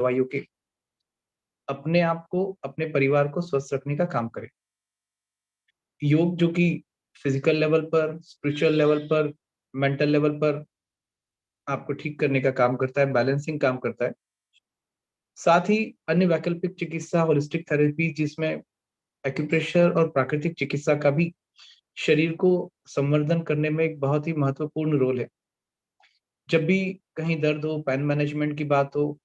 दवाइयों के अपने आप को, अपने परिवार को स्वस्थ रखने का काम करें। योग जो कि फिजिकल लेवल पर, स्पिरिचुअल लेवल पर, मेंटल लेवल पर आपको ठीक करने का काम करता है, बैलेंसिंग काम करता है। साथ ही अन्य वैकल्पिक चिकित्सा, होलिस्टिक थेरेपी, जिसमें एक्यूप्रेशर और प्राकृतिक चिकित्सा का भी शरीर को संवर्धन करने में एक बहुत ही महत्वपूर्ण रोल है। जब भी कहीं दर्द हो, पेन मैनेजमेंट की बात हो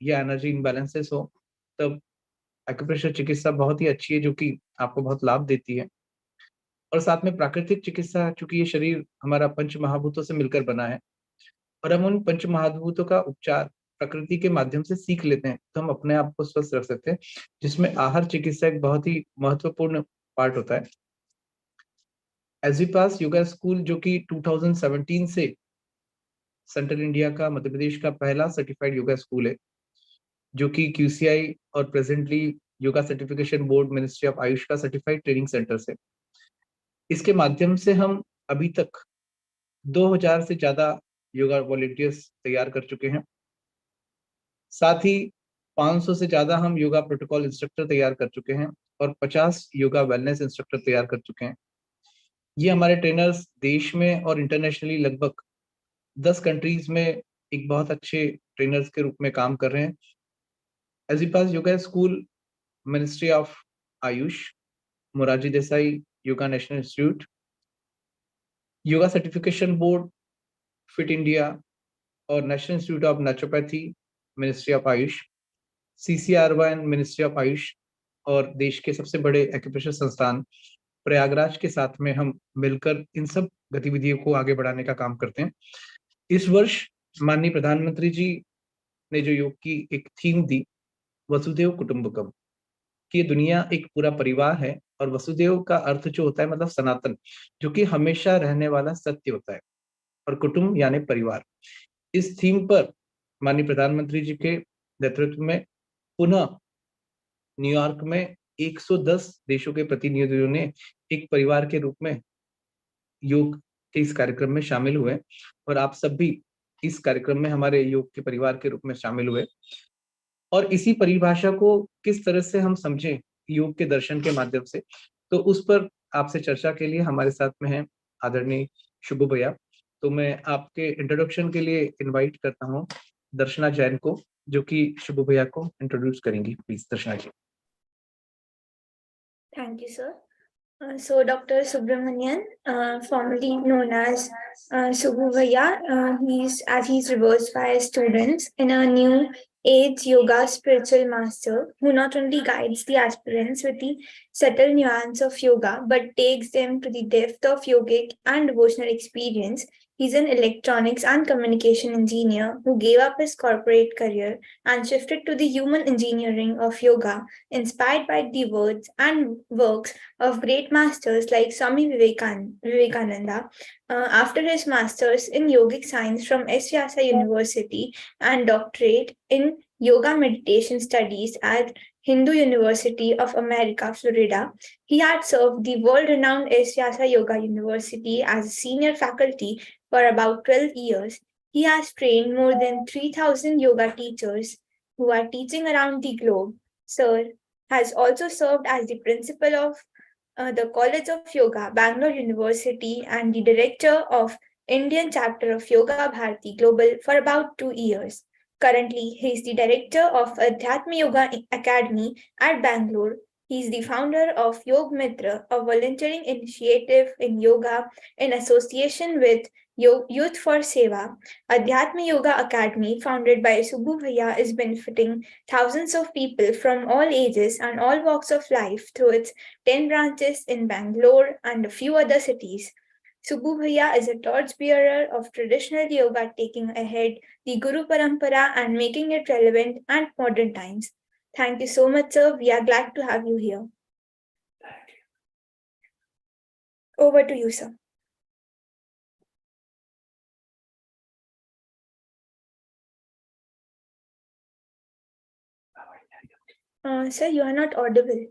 या एनर्जी इम्बैलेंसेस हो, तब एक्यूप्रेशर चिकित्सा बहुत ही अच्छी है, जो कि आपको बहुत लाभ देती है। और साथ में प्राकृतिक चिकित्सा, चूंकि ये शरीर हमारा पंच महाभूतों से मिलकर बना है और हम उन पंच महाभूतों का उपचार प्रकृति के माध्यम से सीख लेते हैं, तो हम अपने आप को स्वस्थ रख सकते हैं, जिसमें आहार चिकित्सा एक बहुत ही महत्वपूर्ण पार्ट होता है। एसवी पास योगा स्कूल, जो कि 2017 से सेंट्रल इंडिया का, मध्य प्रदेश का पहला सर्टिफाइड योगा स्कूल है, जो कि क्यूसीआई और presently yoga certification board, ministry of Ayush का सर्टिफाइड ट्रेनिंग सेंटर से। इसके माध्यम से हम अभी तक 2000 से ज्यादा योगा वॉलेंटियर्स तैयार कर चुके हैं। साथ ही 500 से ज्यादा हम योगा प्रोटोकॉल इंस्ट्रक्टर तैयार कर चुके हैं और 50 योगा वेलनेस इंस्ट्रक्टर तैयार कर चुके हैं। ये हमारे ट्रेनर्स देश में और इंटरनेशनली लगभग 10 कंट्रीज में एक बहुत अच्छे ट्रेनर्स के रूप में काम कर रहे हैं। एजिपास yoga school, ministry of AYUSH, Morarji Desai yoga national institute, yoga certification board, fit India और national institute of naturopathy, ministry of AYUSH, CCR1 ministry of AYUSH और देश के सबसे बड़े एक्यूप्रेशर संस्थान प्रयागराज के साथ में हम मिलकर इन सब गतिविधियों को आगे बढ़ाने का काम करते हैं। इस वर्ष माननीय प्रधानमंत्री जी ने जो योग की एक थीम दी, वसुधैव कुटुंबकम, कि ये दुनिया एक पूरा परिवार है, और वसुधैव का अर्थ जो होता है मतलब सनातन, जो कि हमेशा रहने वाला सत्य होता है, और कुटुंब यानी परिवार। इस थीम पर माननीय प्रधानमंत्री जी के नेतृत्व में पुनः न्यूयॉर्क में 110 देशों के प्रतिनिधियों ने एक परिवार के रूप में योग के इस कार्यक्रम में शामिल हुए, और आप सब भी इस कार्यक्रम में हमारे योग के परिवार के रूप में शामिल हुए। और इसी परिभाषा को किस तरह से हम समझें योग के दर्शन के माध्यम से, तो उस पर आपसे चर्चा के लिए हमारे साथ में है आदरणीय शुभू भैया। तो मैं आपके इंट्रोडक्शन के लिए इनवाइट करता हूँ दर्शना जैन को, जो कि शुभू भैया को इंट्रोड्यूस करेंगी। Please Darshana ji. Thank you, sir. So, Dr. Subramanian, formerly known as Subbu Bhaiya, he's reversed by his students in a new age yoga spiritual master who not only guides the aspirants with the subtle nuance of yoga but takes them to the depth of yogic and devotional experience. He's an electronics and communication engineer who gave up his corporate career and shifted to the human engineering of yoga, inspired by the words and works of great masters like Swami Vivekananda. After his master's in yogic science from S. Vyasa University and doctorate in yoga meditation studies at Hindu University of America, Florida, he had served the world-renowned S. Vyasa Yoga University as a senior faculty for about 12 years. He has trained more than 3,000 yoga teachers who are teaching around the globe. Sir has also served as the principal of the College of Yoga, Bangalore University, and the director of Indian chapter of Yoga Bharati Global for about 2 years. Currently, he is the director of Adhyatma Yoga Academy at Bangalore. He is the founder of Yog Mitra, a volunteering initiative in yoga in association with Youth for Seva. Adhyatma Yoga Academy, founded by Subbu Bhaiya, is benefiting thousands of people from all ages and all walks of life through its 10 branches in Bangalore and a few other cities. Subbu Bhaiya is a torchbearer of traditional yoga, taking ahead the Guru Parampara and making it relevant and modern times. Thank you so much, sir. We are glad to have you here. Over to you, sir. Sir, you are not audible.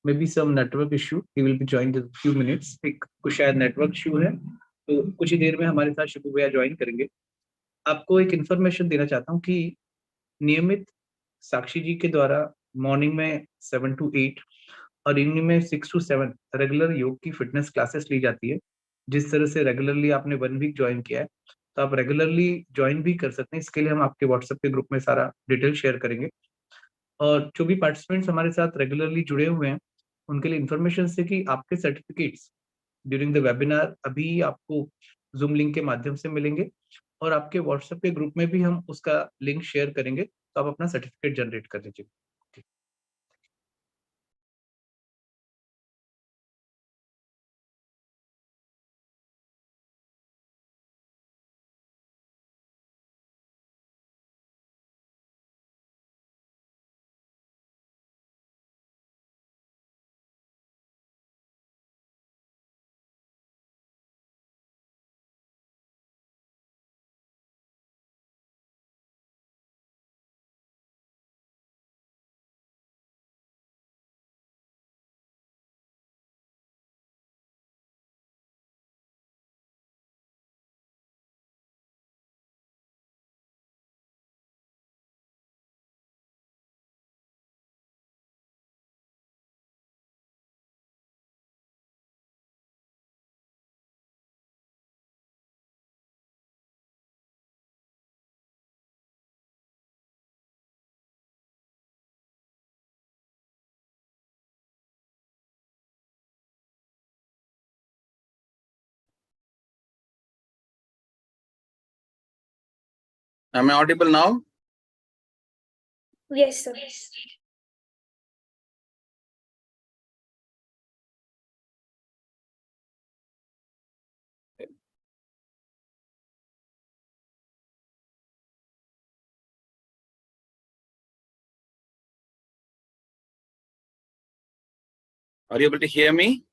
Maybe some network issue, he will be joined in few minutes. एक कुछ शायद network issue है, तो कुछ ही देर में हमारे साथ शिबू भैया ज्वाइन करेंगे। आपको एक इन्फॉर्मेशन देना चाहता हूँ कि नियमित साक्षी जी के द्वारा मॉर्निंग में 7 to 8 और इवनिंग में 6 to 7 रेगुलर योग की फिटनेस क्लासेस ली जाती है। जिस तरह से रेगुलरली आपने 1 वीक ज्वाइन किया है, तो आप रेगुलरली ज्वाइन भी कर सकते हैं। इसके लिए हम आपके व्हाट्सएप के ग्रुप में सारा डिटेल शेयर करेंगे। और जो भी पार्टिसिपेंट्स हमारे साथ रेगुलरली जुड़े हुए हैं, उनके लिए इन्फॉर्मेशन से कि आपके सर्टिफिकेट्स ड्यूरिंग द वेबिनार अभी आपको जूम लिंक के माध्यम से मिलेंगे, और आपके व्हाट्सएप के ग्रुप में भी हम उसका लिंक शेयर करेंगे, तो आप अपना सर्टिफिकेट जनरेट कर लीजिए। Am I audible now? Yes, sir. Are you able to hear me?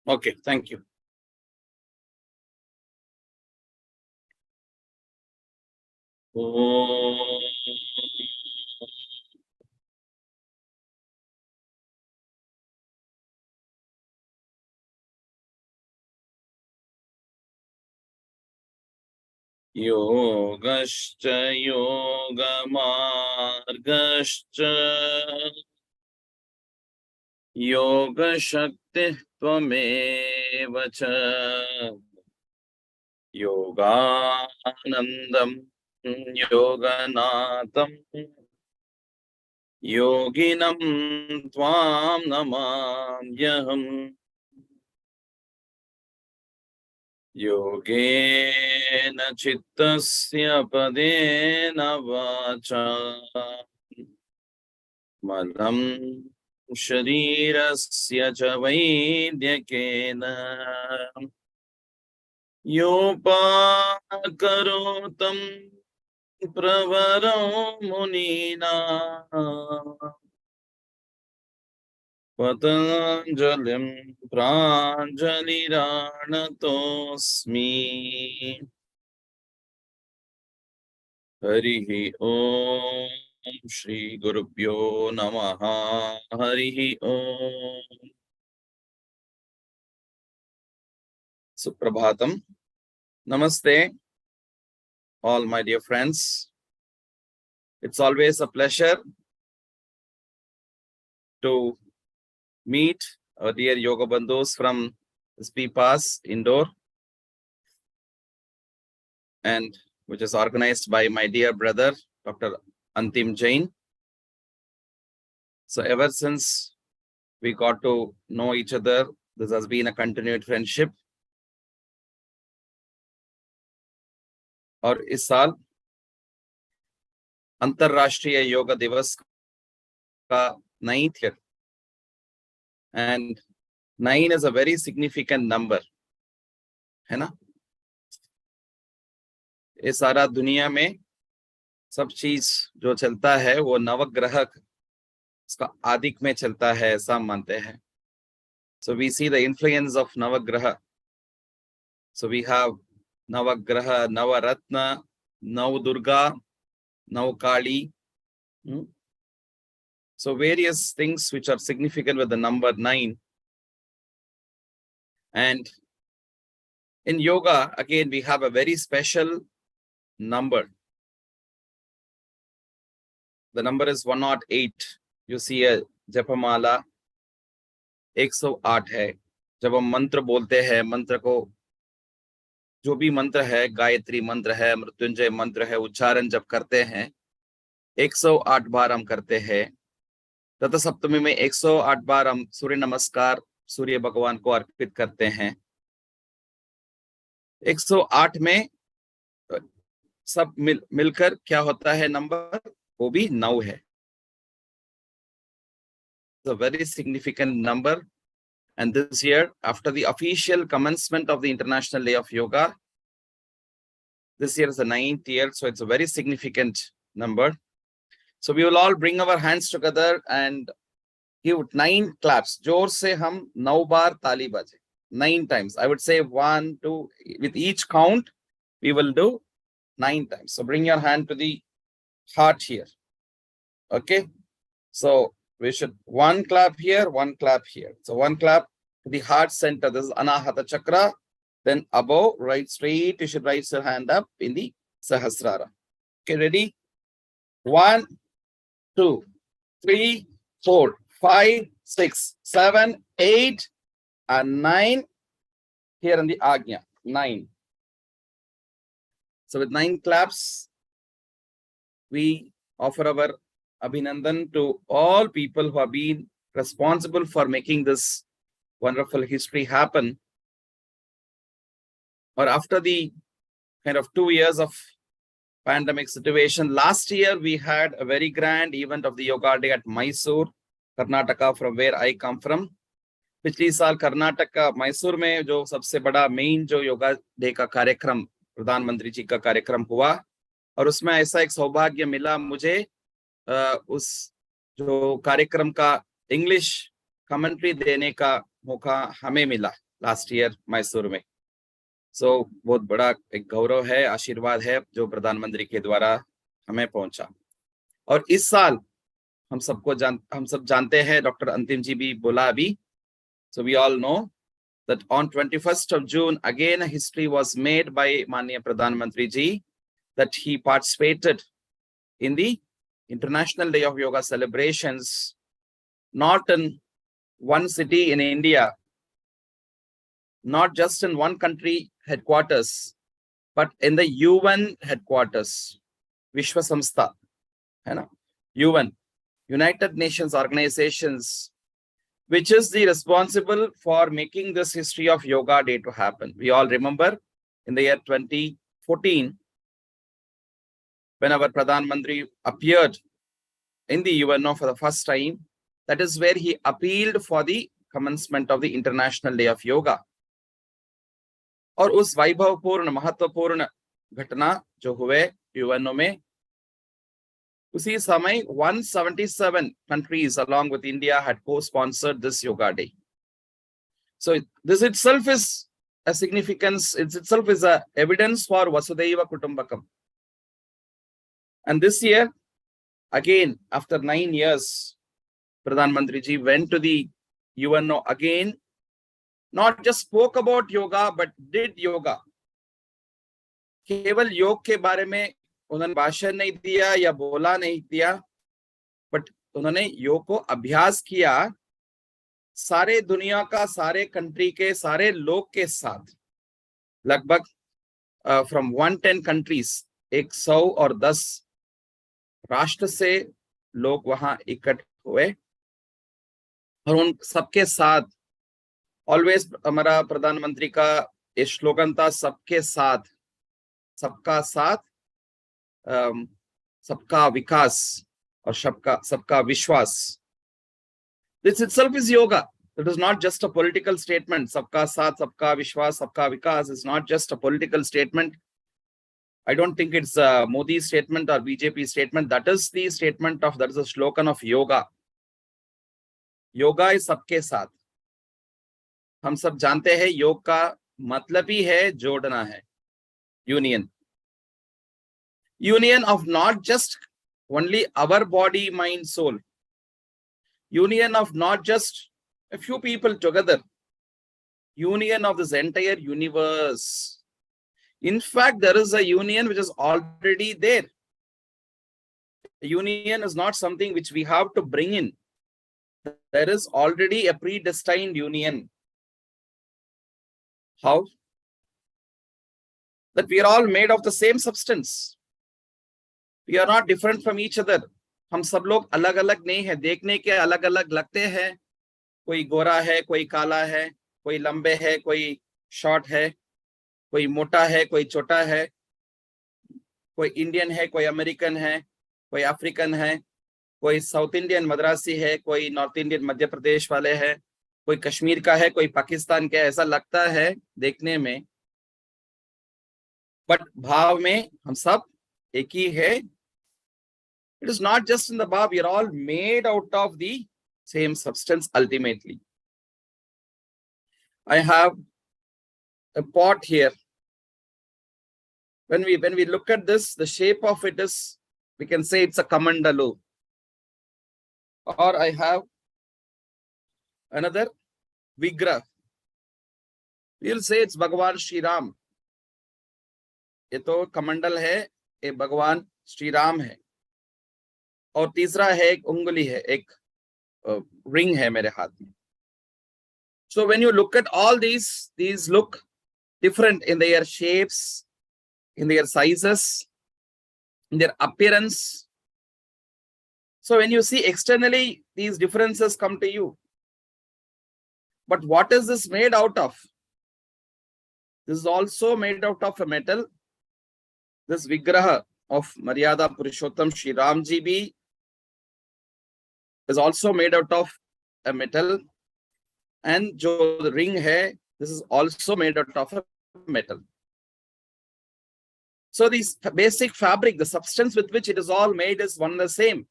Okay, thank you. Yogascha yogamargascha yogashakti tvameva cha yoganandam yoganatham yoginam tvam namamyaham योगेन चित्तस्य पदेन वाचा मलं शरीरस्य च वैद्यकेन योपाकरोतं प्रवरो मुनीना पतञ्जलिं प्राञ्जलिराणतोऽस्मि हरिः ॐ श्री गुरुभ्यो नमः हरिः ॐ सुप्रभातम नमस्ते all my dear friends. It's always a pleasure to meet our dear yoga bandhus from SPPAS indoor, and which is organized by my dear brother Dr. Antim Jain. So ever since we got to know each other, this has been a continued friendship. और इस साल अंतरराष्ट्रीय योगा दिवस का 9th year, and 9 is a very significant number, है ना? इस सारा दुनिया में सब चीज जो चलता है वो नवग्रह इसका आदिक में चलता है, ऐसा मानते हैं. So we see the influence of navagraha. So we have navagraha, navaratna, navdurga, navkali. So various things which are significant with the number 9. And in yoga, again, we have a very special number. The number is 108. You see a Japamala, 108 है. जब हम मंत्र बोलते हैं, मंत्र को जो भी मंत्र है, गायत्री मंत्र है, मृत्युंजय मंत्र है, उच्चारण जब करते हैं 108 बार हम करते हैं. रथ सप्तमी में 108 बार हम सूर्य नमस्कार सूर्य भगवान को अर्पित करते हैं. 108 में सब मिलकर क्या होता है नंबर, वो भी 9 है. It's a very significant number. And this year, after the official commencement of the International Day of Yoga, this year is the 9th year, so it's a very significant number. So we will all bring our hands together and give 9 claps. जोर से हम 9 बार ताली बजे, 9 times. I would say 1, 2, with each count, we will do 9 times. So bring your hand to the heart here. Okay. So we should 1 clap here, 1 clap here. So 1 clap to the heart center. This is Anahata Chakra. Then above, right straight, you should raise your hand up in the Sahasrara. Okay, ready? 1, 2, 3, 4, 5, 6, 7, 8, and 9. Here in the Agnya, 9. So with 9 claps, we offer our Abhinandan to all people who have been responsible for making this wonderful history happen. Or after the kind of 2 years of pandemic situation, last year we had a very grand event of the Yoga Day at Mysore, Karnataka, from where I come from. पिछली साल कर्नाटक मैसूर में जो सबसे बड़ा main जो yoga day का कार्यक्रम प्रधानमंत्री जी का कार्यक्रम हुआ, और उसमें ऐसा एक सौभाग्य मिला मुझे उस जो कार्यक्रम का इंग्लिश कमेंट्री देने का मौका हमें मिला लास्ट ईयर मैसूर में. सो बहुत बड़ा एक गौरव है, आशीर्वाद है जो प्रधानमंत्री के द्वारा हमें पहुंचा. और इस साल हम सब जानते हैं, डॉक्टर अंतिम जी भी बोला अभी. So we all know that on 21st of June, again a history was made by Manya Pradhan Mantri ji, that he participated in the International Day of Yoga celebrations, not in one city in India, not just in one country headquarters, but in the UN headquarters, Vishwa Samstha, UN, United Nations organizations, which is the responsible for making this history of Yoga Day to happen. We all remember in the year 2014, when our Pradhan Mantri appeared in the UNO for the first time, that is where he appealed for the commencement of the International Day of Yoga. और उस वैभवपूर्ण महत्वपूर्ण घटना जो हुए UNO में, उसी समय 177 countries along with India had co-sponsored this Yoga Day. So this itself is a significance, it itself is a evidence for Vasudhaiv Kutumbakam. And this year, again, after 9 years, Pradhan Mantri ji went to the UNO again, not just spoke about yoga, but did yoga. केवल योग के बारे में उन्होंने भाषण नहीं दिया या बोला नहीं दिया, बट उन्होंने योग को अभ्यास किया सारे दुनिया का, सारे कंट्री के सारे लोग के साथ. लगभग फ्रॉम 110 कंट्रीज, 110 राष्ट्र से लोग वहां इकट्ठे हुए, और उन सबके साथ ऑलवेज हमारा प्रधानमंत्री का ये स्लोगन था, सबके साथ, सबका साथ, सबका विकास और सबका विश्वास. This itself is yoga. It is not just a political statement. Sabka saath, sabka vishwas, sabka vikas is not just a political statement. I don't think it's a Modi statement or BJP statement. That is the statement of, that is a slogan of yoga. Yoga is सबके साथ. हम सब जानते हैं योग का मतलब ही है जोड़ना है, union. Union of not just only our body, mind, soul, union of not just a few people together, union of this entire universe. In fact, there is a union which is already there. The union is not something which we have to bring in. There is already a predestined union. How? That we are all made of the same substance. We are not different from each other. हम सब लोग अलग अलग नहीं है, देखने के अलग अलग लगते हैं. कोई गोरा है, कोई काला है, कोई लंबे है, कोई शॉर्ट है, कोई मोटा है, कोई छोटा है, कोई इंडियन है, कोई अमेरिकन है, कोई अफ्रीकन है, कोई साउथ इंडियन मद्रासी है, कोई नॉर्थ इंडियन मध्य प्रदेश वाले हैं, कोई कश्मीर का है, कोई पाकिस्तान का है. ऐसा लगता है देखने में, बट भाव में हम सब एक ही है. It is not just in the bhav, we are all made out of the same substance ultimately. I have a pot here. When we look at this, the shape of it is, we can say it's a kamandalu. Or I have another vigrah. We'll say it's Bhagavan Shri Ram. ये तो कमंडल है, ये भगवान श्री राम है. और तीसरा है एक उंगली है, एक रिंग है मेरे हाथ में. So when you look at all these look different in their shapes, in their sizes, in their appearance. So when you see externally, these differences come to you. But what is this made out of? This is also made out of a metal. This vigraha of Maryada Purushottam Shri Ramji bhi is also made out of a metal. And jo the ring hai, this is also made out of a metal. So this basic fabric, the substance with which it is all made is one and the same.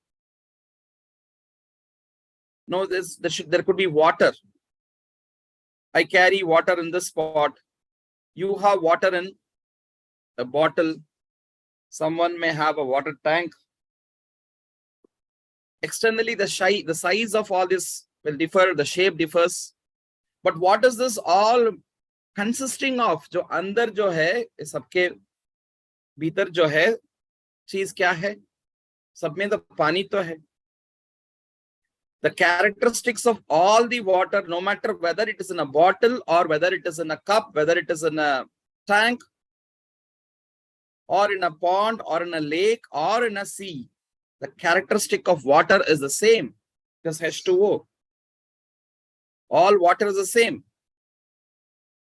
No, there could be water. I carry water in this pot. You have water in a bottle. Someone may have a water tank. Externally, the size of all this will differ, the shape differs. But what is this all consisting of? जो अंदर जो है, सबके भीतर जो है चीज क्या है? सब में तो पानी तो है. The characteristics of all the water, no matter whether it is in a bottle or whether it is in a cup, whether it is in a tank or in a pond or in a lake or in a sea, the characteristic of water is the same. It is H2O. All water is the same.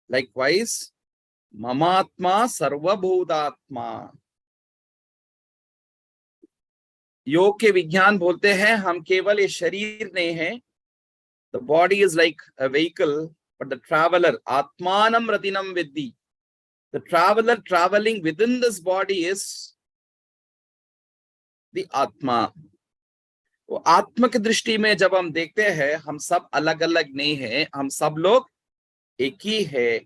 Likewise, Mamatma Sarvabhutatma. योग के विज्ञान बोलते हैं हम केवल ये शरीर नहीं है. The body is like a vehicle, but the traveler, Atmanam Ratinam Vidhi. The traveler traveling within this body is the Atma. वो आत्मा की दृष्टि में जब हम देखते हैं, हम सब अलग अलग नहीं है, हम सब लोग एक ही है.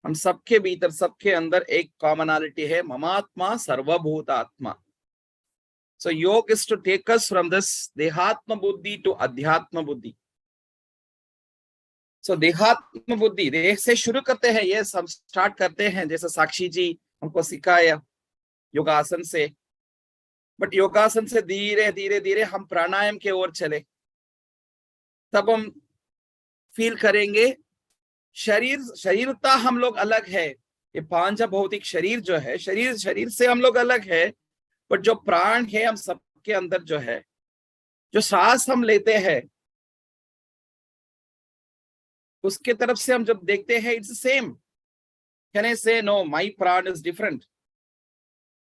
हम सबके भीतर, सबके अंदर एक कॉमनैलिटी है, ममात्मा सर्वभूत आत्मा. So yoga is to take us from this dehatma buddhi to adhyatma buddhi. So dehatma buddhi, देह से शुरू करते हैं, ये सब स्टार्ट करते हैं, जैसे साक्षी जी हमको सिखाया योगासन से. बट योगासन से धीरे धीरे धीरे हम प्राणायाम के ओर चले, तब हम फील करेंगे शरीरता हम लोग अलग है. ये पांच भौतिक शरीर जो है, शरीर से हम लोग अलग है. बट जो प्राण है हम सबके अंदर जो है, जो सांस हम लेते हैं, उसके तरफ से हम जब देखते हैं, इट्स सेम. कैन आई से नो, माय प्राण इज डिफरेंट.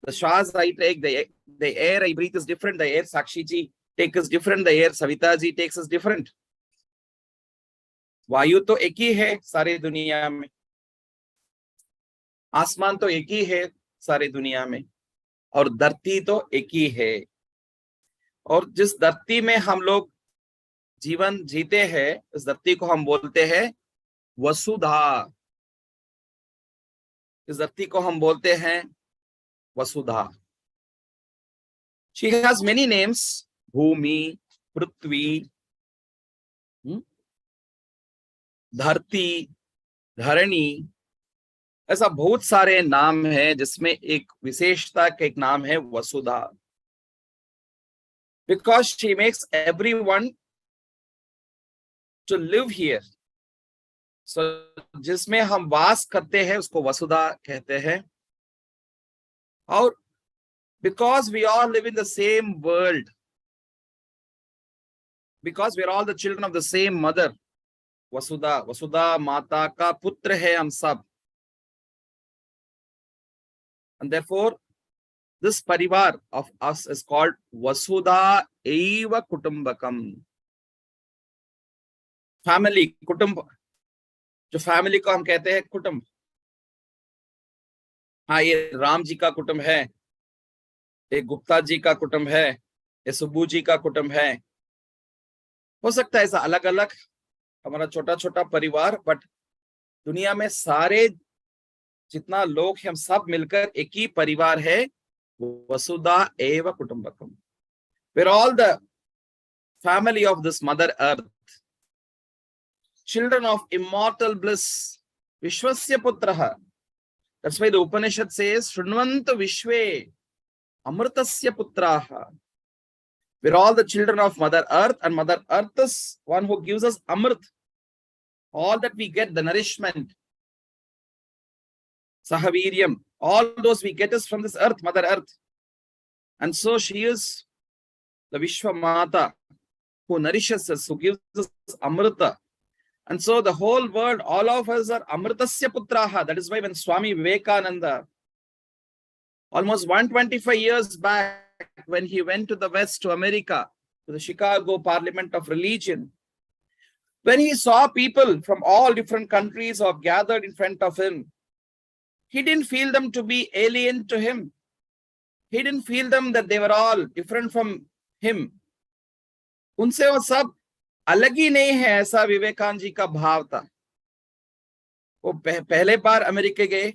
The श्वास I take, the air I breathe is different. The air Sakshi ji take is different. The air Savita ji takes is different. वायु तो एक ही है सारे दुनिया में, आसमान तो एक ही है सारे दुनिया में, और धरती तो एक ही है. और जिस धरती में हम लोग जीवन जीते हैं, इस धरती को हम बोलते हैं वसुधा. इस धरती को हम बोलते हैं वसुधा. She has many names: Bhumi, Prithvi, धरती, धरणी, ऐसा बहुत सारे नाम है जिसमें एक विशेषता का एक नाम है Vasudha, because she makes everyone to live here. So जिसमें हम वास करते हैं उसको वसुधा कहते हैं। और because we all live in the same world, because we are all the children of the same mother, Vasudha, Vasudha माता का पुत्र है हम सब। And therefore, this parivar of us is called Vasudha Eva Kutumbakam. Family, कुटुंब, जो फैमिली को हम कहते हैं कुटुंब। हाँ, ये राम जी का कुटुंब है, ये गुप्ता जी का कुटुंब है, ये सुब्बू जी का कुटुंब है। हो सकता है ऐसा अलग अलग हमारा छोटा छोटा परिवार, बट दुनिया में सारे जितना लोग हैं हम सब मिलकर एक ही परिवार है, वसुधा एव कुटुंबकम। We're all the family of this mother earth, children of immortal bliss, Vishwasya putraha. That's why the Upanishad says, Shrunvanta Vishve Amritasya putraha. We're all the children of Mother Earth, and Mother Earth is one who gives us Amrit. All that we get, the nourishment, Sahaviryam, all those we get is from this earth, Mother Earth. And so she is the Vishwa Mata who nourishes us, who gives us Amrita. And so the whole world, all of us are Amritasya Putraha. That is why when Swami Vivekananda, almost 125 years back, when he went to the West, to America, to the Chicago Parliament of Religion, when he saw people from all different countries who have gathered in front of him, he didn't feel them to be alien to him. He didn't feel them that they were all different from him. उनसे वो सब अलग ही नहीं है, ऐसा विवेकानंद जी का भाव था। वो पहले बार अमेरिका गए,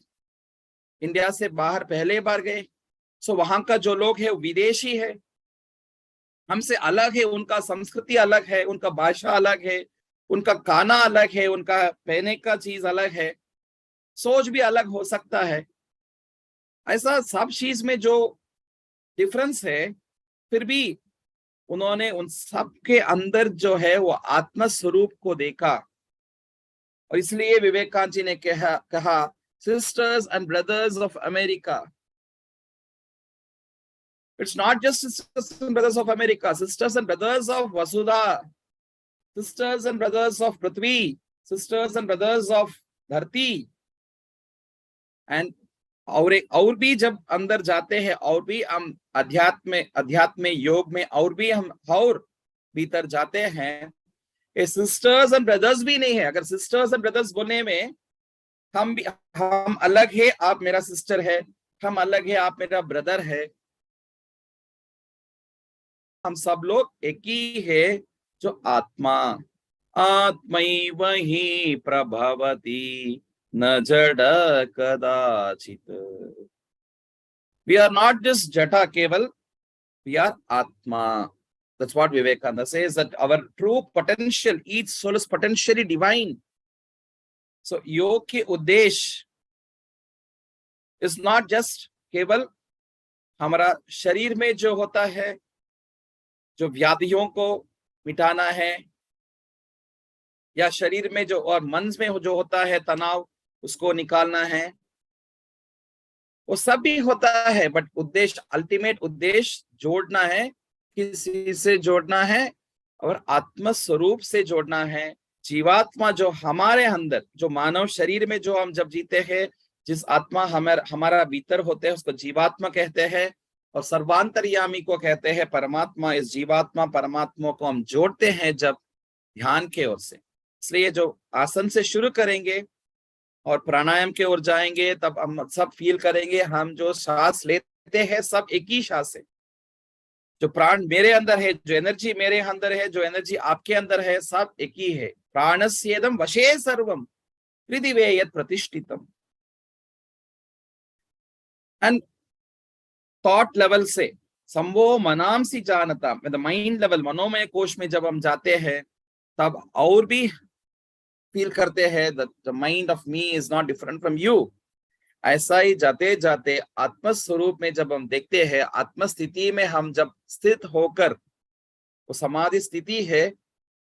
इंडिया से बाहर पहले बार गए। सो वहां का जो लोग है वो विदेशी है, हमसे अलग है, उनका संस्कृति अलग है, उनका भाषा अलग है, उनका खाना अलग है, उनका पहने का चीज अलग है, सोच भी अलग हो सकता है। ऐसा सब चीज में जो डिफरेंस है, फिर भी उन्होंने उन सब के अंदर जो है वो आत्म स्वरूप को देखा। और इसलिए विवेकानंद जी ने कहा sisters and brothers of America. It's not just sisters and brothers of America, sisters and brothers of Vasudha, sisters and brothers of Prithvi, sisters and brothers of धरती। एंड और भी जब अंदर जाते हैं, और भी हम अध्यात्म योग में और भी हम और भीतर जाते हैं, ये सिस्टर्स एंड ब्रदर्स भी नहीं है। अगर सिस्टर्स एंड ब्रदर्स बोलने में हम अलग है, आप मेरा सिस्टर है, हम अलग है, आप मेरा ब्रदर है, हम सब लोग एक ही है, जो आत्मा आत्मैव हि प्रभवति न जड़ कदाचित। We are not just jata keval, we are atma. That's what Vivekananda says, that our true potential, each soul is potentially divine. So योग के उद्देश्य is not just केवल हमारा शरीर में जो होता है, जो व्याधियों को मिटाना है, या शरीर में जो और मन में जो होता है तनाव, उसको निकालना है, वो सब भी होता है। बट उद्देश्य, अल्टीमेट उद्देश्य जोड़ना है, किसी से जोड़ना है और आत्म स्वरूप से जोड़ना है। जीवात्मा जो हमारे अंदर, जो मानव शरीर में जो हम जब जीते हैं, जिस आत्मा हमारा भीतर होते हैं, उसको जीवात्मा कहते हैं, और सर्वांतर्यामी को कहते हैं परमात्मा। इस जीवात्मा परमात्मा को हम जोड़ते हैं जब ध्यान के ओर से। इसलिए जो आसन से शुरू करेंगे और प्राणायाम के ओर जाएंगे, तब हम सब फील करेंगे, हम जो सांस लेते हैं सब एक ही सांस है। जो प्राण मेरे अंदर है, जो एनर्जी मेरे अंदर है, जो एनर्जी आपके अंदर है, सब एक ही है। प्राणस्येदम वशे सर्वम हृदिवे यत् प्रतिष्ठितम। एंड थॉट लेवल से संभो मनांसी जानता, द माइंड लेवल, मनोमय कोश में जब हम जाते हैं, तब और भी फील करते हैं that the mind of me is not different from you. ऐसा ही जाते जाते आत्म स्वरूप में जब हम देखते हैं, आत्म स्थिति में हम जब स्थित होकर, वो समाधि स्थिति है,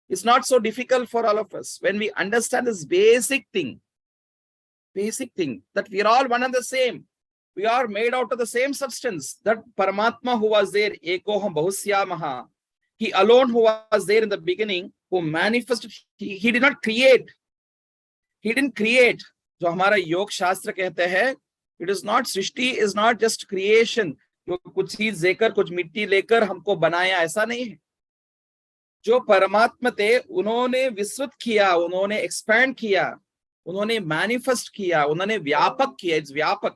it's not so difficult for all of us when we understand this basic thing that we are all one and the same. We are made out of the same substance. That Paramatma who was there, Ekoham Bahusyamaha, he alone who was there in the beginning, who manifested, he did not create. He didn't create. जो हमारा योग शास्त्र कहते हैं, it is not, Srishti is not just creation. जो कुछ चीज लेकर, कुछ मिट्टी लेकर हमको बनाया, ऐसा नहीं है. जो परमात्मा थे, उन्होंने विस्तृत किया, उन्होंने एक्सपैंड किया, उन्होंने मैनिफेस्ट किया, उन्होंने व्यापक किया. इट्स व्यापक.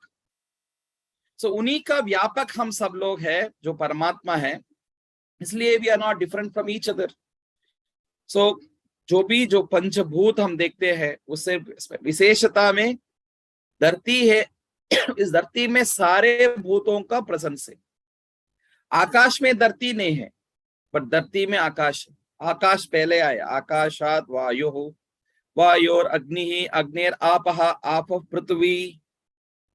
सो उन्हीं का व्यापक हम सब लोग हैं जो परमात्मा है. इसलिए we are not different from each other. So जो पंचभूत हम देखते हैं, उससे विशेषता में धरती है. इस धरती में सारे भूतों का प्रेजेंस है. आकाश में धरती नहीं है, पर धरती में आकाश है. आकाश पहले आया. आकाशात वायु हो, वायोर अग्नि ही, अग्निर आपः, आप पृथ्वी.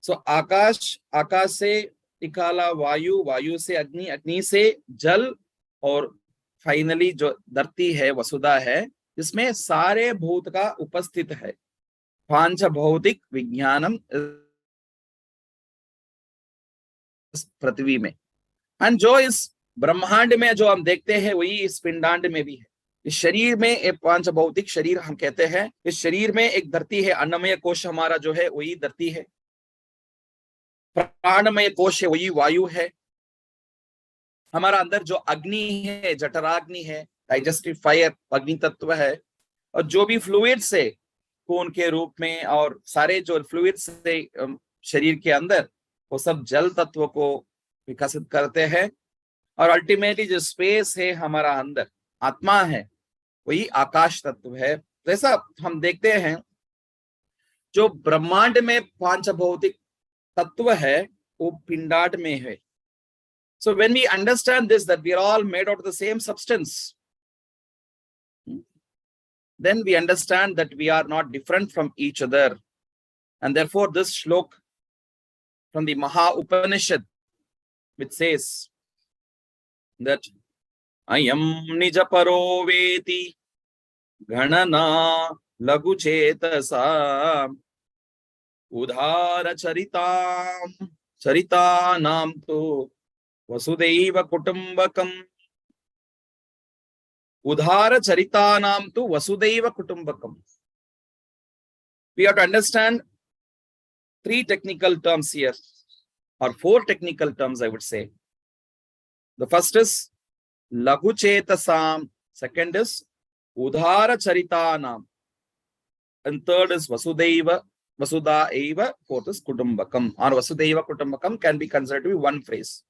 सो आकाश, आकाश से निकाला वायु, वायु से अग्नि, अग्नि से जल, और फाइनली जो धरती है, वसुधा है, जिसमें सारे भूत का उपस्थित है. पांच भौतिक विज्ञानम पृथ्वी में. एंड जो इस ब्रह्मांड में जो हम देखते हैं, वही इस पिंडांड में भी है. इस शरीर में एक पांच भौतिक शरीर हम कहते हैं. इस शरीर में एक धरती है. अन्नमय कोश हमारा जो है, वही धरती है. प्राणमय कोश है, वही वायु है. हमारा अंदर जो अग्नि है, जठराग्नि है, डाइजेस्टिव फायर, अग्नि तत्व है. और जो भी फ्लूइड्स है, खून के रूप में, और सारे जो फ्लूइड्स है शरीर के अंदर, वो सब जल तत्व को विकसित करते हैं. और अल्टीमेटली जो स्पेस है हमारा अंदर, आत्मा है, वही आकाश तत्व है. जैसा हम देखते हैं, जो ब्रह्मांड में पांच भौतिक तत्व है, वो पिंडांड में है. So when we understand this, that we are all made out of the same substance, then we understand that we are not different from each other. And therefore this shlok from the Maha Upanishad, which says that ayam nija paro veti ghanana lagu chetasa udhara charita nam tu Vasudhaiv Kutumbakam. Udhara Charitanam tu Vasudhaiv Kutumbakam. We have to understand three technical terms here, or four technical terms, I would say. The first is Laghu Chetasam, second is Udhara Charitanam, and third is Vasudhaiva Eva, fourth is Kutumbakam, or Vasudhaiva Kutumbakam can be considered to be one phrase.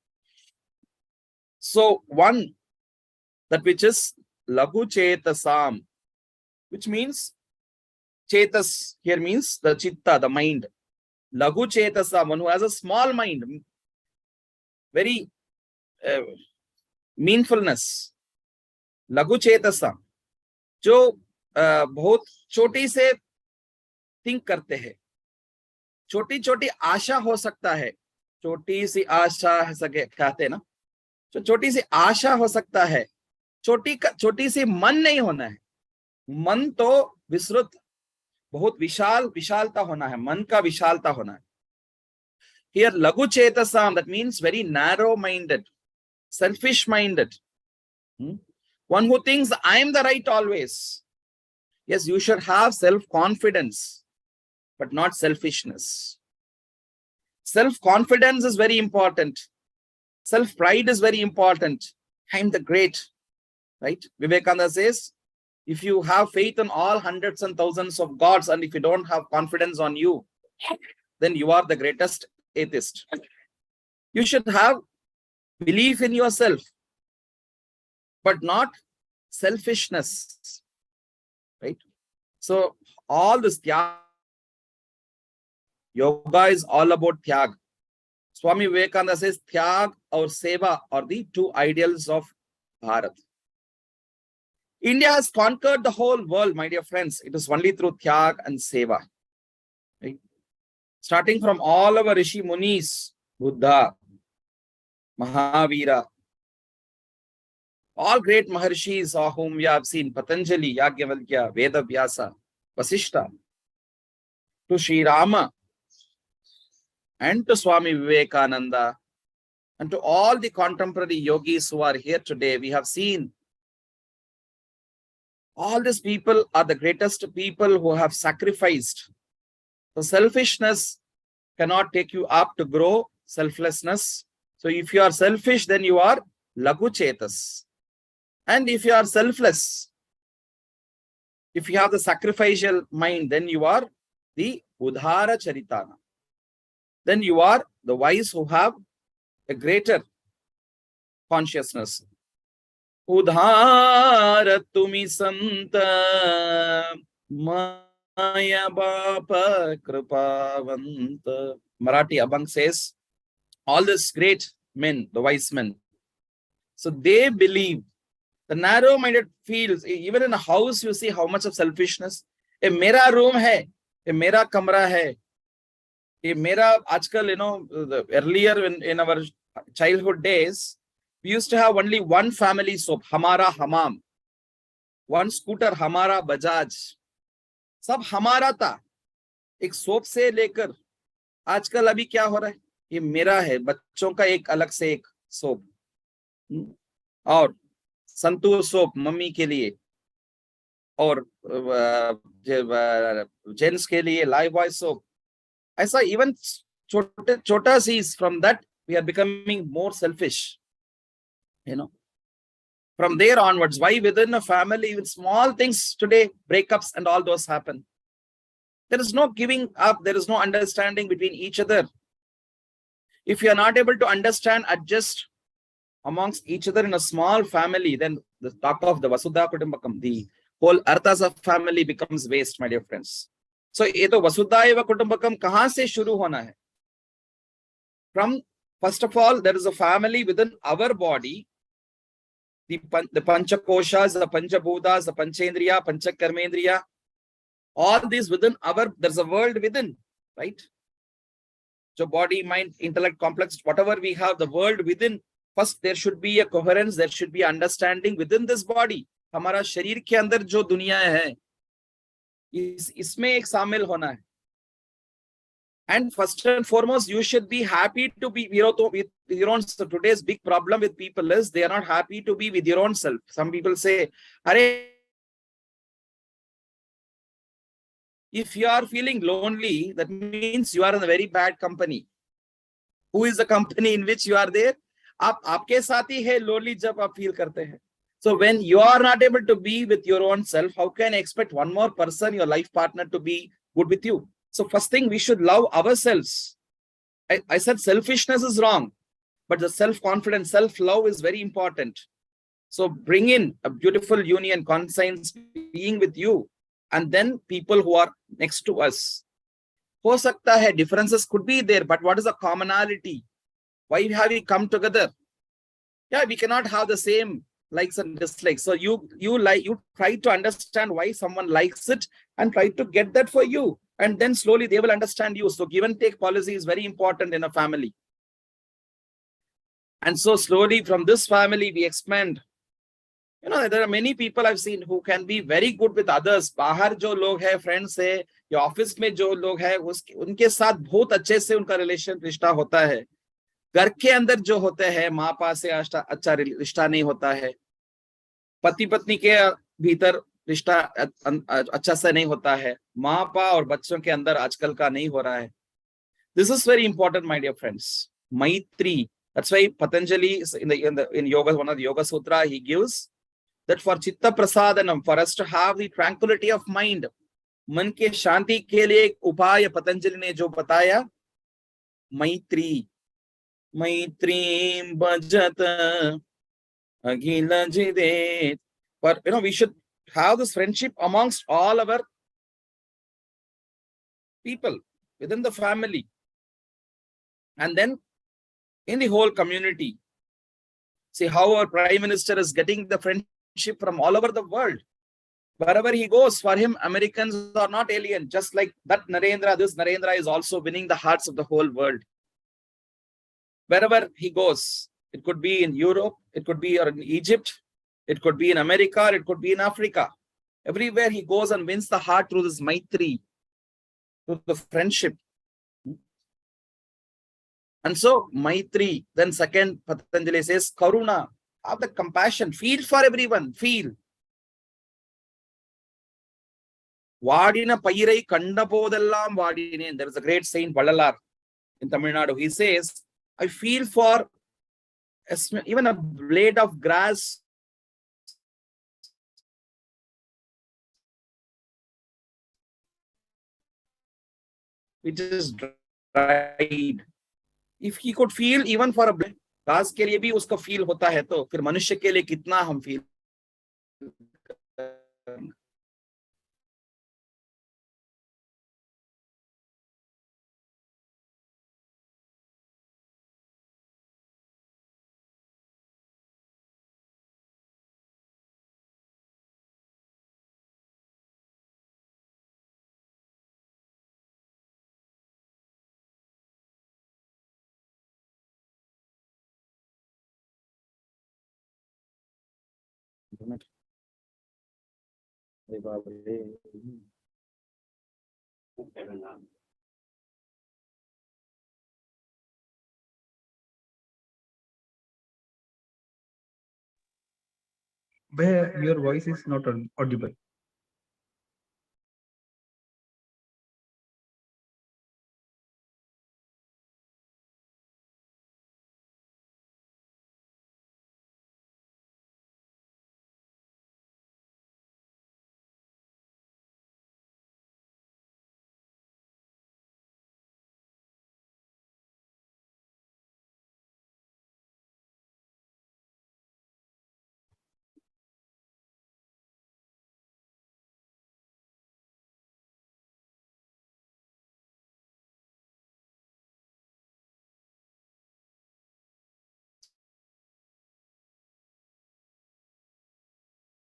So one, that which is Laghu Chetasam, which means Chetas here means the Chitta, the mind. Laghu Chetasam, one who has a small mind, very meanfulness. Laghu Chetasam, जो बहुत छोटी से think करते हैं. छोटी छोटी आशा हो सकता है. छोटी सी आशा कहते हैं ना, तो छोटी सी आशा हो सकता है. छोटी सी मन नहीं होना है. मन तो विस्तृत, बहुत विशालता होना है. मन का विशालता होना है. Here Laghu Chetasam, that means very narrow minded, selfish minded. One who thinks I am the right always. Yes, you should have self-confidence, but not selfishness. Self-confidence is very important. Self-pride is very important. I am the great, right? Vivekananda says, if you have faith in all hundreds and thousands of gods, and if you don't have confidence on you, then you are the greatest atheist. You should have belief in yourself, but not selfishness, right? So all this yoga is all about tyag. Swami Vivekananda says tyag or seva are the two ideals of Bharat. India has conquered the whole world, my dear friends. It is only through Tyag and Seva. Right? Starting from all our Rishi Munis, Buddha, Mahavira, all great Maharshis of whom we have seen, Patanjali, Yagyavalkya, Veda Vyasa, Vasishta, to Sri Rama, and to Swami Vivekananda, and to all the contemporary yogis who are here today. We have seen all these people are the greatest people who have sacrificed. So selfishness cannot take you up to grow selflessness. So if you are selfish, then you are Lagu Chetas. And if you are selfless, if you have the sacrificial mind, then you are the Udhara Charitana. Then you are the wise who have a greater consciousness. Udhara tumi santa maya bapa kripavanta. Marathi Abang says, all these great men, the wise men, so they believe. The narrow-minded feels, even in a house, you see how much of selfishness. A mera room hai, a mera kamra hai, a mera, ajkal, earlier in our childhood days, we used to have only one family soap, Hamara Hamam. One scooter, Hamara Bajaj. Sab Hamara tha. Ek soap se lekar. Ajkal abhi kya ho raha hai? Ye mera hai. Bachon ka ek alag se ek soap. Aur santoor soap mummy के लिए और gents के लिए live boy soap. ऐसा even छोटा seize from that we are becoming more selfish. From there onwards, why within a family with small things today, breakups and all those happen. There is no giving up. There is no understanding between each other. If you are not able to understand, adjust amongst each other in a small family, then the talk of the Vasudhaiv Kutumbakam, the whole arthas of family becomes waste, my dear friends. So, ये तो Vasudhaiv Kutumbakam कहाँ से शुरू होना है? From, first of all, there is a family within our body, the Panchakoshas, the Panchabhutas, the Panchendriya, Panchakarmendriya, all these within our, there's a world within, right? So body, mind, intellect, complex, whatever we have, the world within. First, there should be a coherence, there should be understanding within this body. हमारा शरीर के अंदर जो दुनिया है, इसमें एक शामिल होना है. And first and foremost, you should be happy to be with your own self. Today's big problem with people is they are not happy to be with your own self. Some people say, if you are feeling lonely, that means you are in a very bad company. Who is the company in which you are there? आप आपके साथ ही है lonely जब आप feel करते हैं. So when you are not able to be with your own self, how can you expect one more person, your life partner, to be good with you? So first thing, we should love ourselves. I said selfishness is wrong, but the self-confidence, self-love is very important. So bring in a beautiful union, conscience being with you, and then people who are next to us. हो सकता है differences could be there, but what is the commonality? Why have we come together? Yeah, we cannot have the same likes and dislikes. So you try to understand why someone likes it and try to get that for you. And then slowly they will understand you. So give and take policy is very important in a family. And so slowly from this family we expand. There are many people I've seen who can be very good with others. बाहर जो लोग हैं, friends है, या office में जो लोग हैं, उनके साथ बहुत अच्छे से उनका रिश्ता होता है. घर के अंदर जो होते हैं, माँ पापा से अच्छा रिश्ता नहीं होता है. पति पत्नी के भीतर रिश्ता अच्छा से नहीं होता है. माँ पापा और बच्चों के अंदर आजकल का नहीं हो रहा है. This is very important, my dear friends. Maitri. That's why Patanjali in yoga, one of the Yoga Sutra, he gives that for Chitta Prasadanam, for us to have the tranquility of mind, मन के शांति के लिए एक उपाय पतंजलि ने जो बताया, मैत्री. मैत्रीं भजत अखिल जिदेत. But we should have this friendship amongst all our people within the family, and then in the whole community. See how our Prime Minister is getting the friendship friendship from all over the world. Wherever he goes, for him, Americans are not alien. Just like that Narendra, this Narendra is also winning the hearts of the whole world. Wherever he goes, it could be in Europe, it could be in Egypt, it could be in America, it could be in Africa. Everywhere he goes and wins the heart through this Maitri, through the friendship. And so, Maitri, then second, Patanjali says, Karuna, have the compassion, feel for everyone, feel. Vadina Pairai Kandapodellam Vadine. There is a great saint, Vallalar, in Tamil Nadu. He says, I feel for even a blade of grass which is dried. If he could feel even for a blade, घास के लिए भी उसको feel होता है, तो फिर मनुष्य के लिए कितना हम feel. Where your voice is not audible.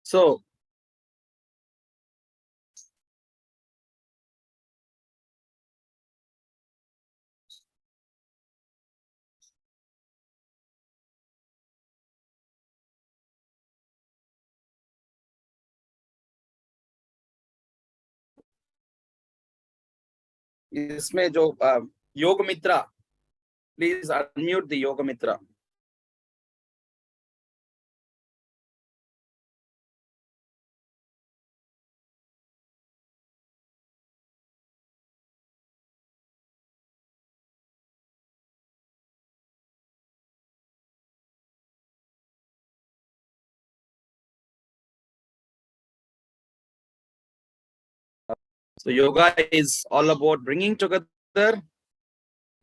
So, इसमें जो योग मित्रा, प्लीज अनम्यूट द योग मित्रा. So yoga is all about bringing together.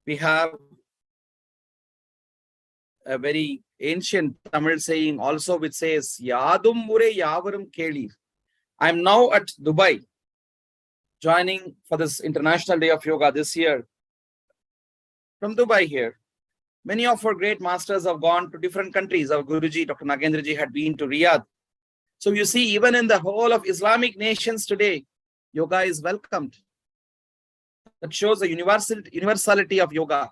We have a very ancient Tamil saying also which says, Yadum mure yavarum keli. I'm now at Dubai, joining for this International Day of Yoga this year. From Dubai here, many of our great masters have gone to different countries. Our Guruji, Dr. Nagendraji, had been to Riyadh. So you see, even in the whole of Islamic nations today, yoga is welcomed. That shows the universality of yoga.